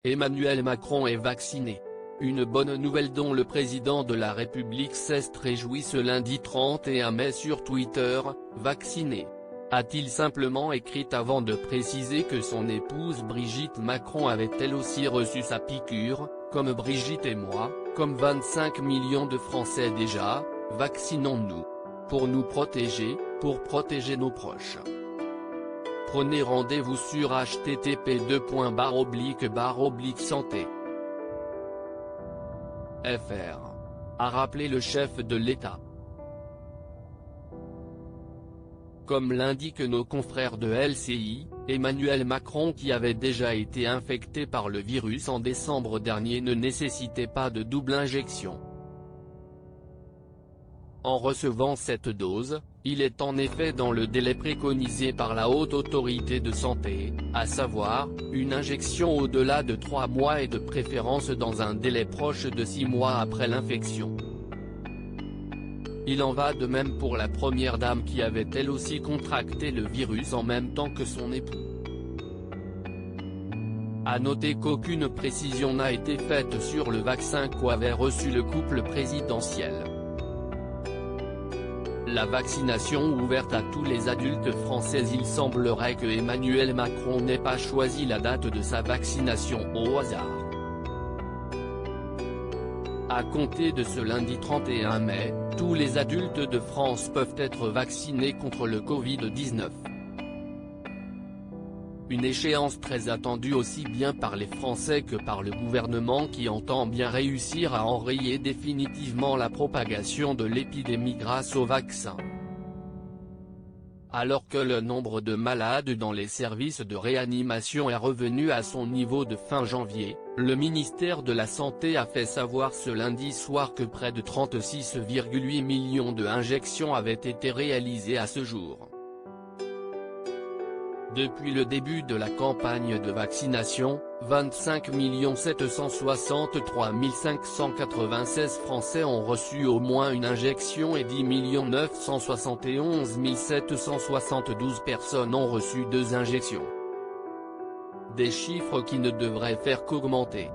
Emmanuel Macron est vacciné. Une bonne nouvelle dont le président de la République s'est réjoui ce lundi 31 mai sur Twitter, vacciné. A-t-il simplement écrit avant de préciser que son épouse Brigitte Macron avait elle aussi reçu sa piqûre, comme Brigitte et moi, comme 25 millions de Français déjà, vaccinons-nous. Pour nous protéger, pour protéger nos proches. Prenez rendez-vous sur http://santé.fr. A rappelé le chef de l'État. Comme l'indiquent nos confrères de LCI, Emmanuel Macron qui avait déjà été infecté par le virus en décembre dernier ne nécessitait pas de double injection. En recevant cette dose, il est en effet dans le délai préconisé par la Haute Autorité de Santé, à savoir, une injection au-delà de 3 mois et de préférence dans un délai proche de 6 mois après l'infection. Il en va de même pour la première dame qui avait elle aussi contracté le virus en même temps que son époux. À noter qu'aucune précision n'a été faite sur le vaccin qu'avait reçu le couple présidentiel. La vaccination ouverte à tous les adultes français. Il semblerait que Emmanuel Macron n'ait pas choisi la date de sa vaccination au hasard. À compter de ce lundi 31 mai, tous les adultes de France peuvent être vaccinés contre le Covid-19. Une échéance très attendue aussi bien par les Français que par le gouvernement qui entend bien réussir à enrayer définitivement la propagation de l'épidémie grâce au vaccin. Alors que le nombre de malades dans les services de réanimation est revenu à son niveau de fin janvier, le ministère de la Santé a fait savoir ce lundi soir que près de 36,8 millions d'injections avaient été réalisées à ce jour. Depuis le début de la campagne de vaccination, 25 763 596 Français ont reçu au moins une injection et 10 971 772 personnes ont reçu 2 injections. Des chiffres qui ne devraient faire qu'augmenter.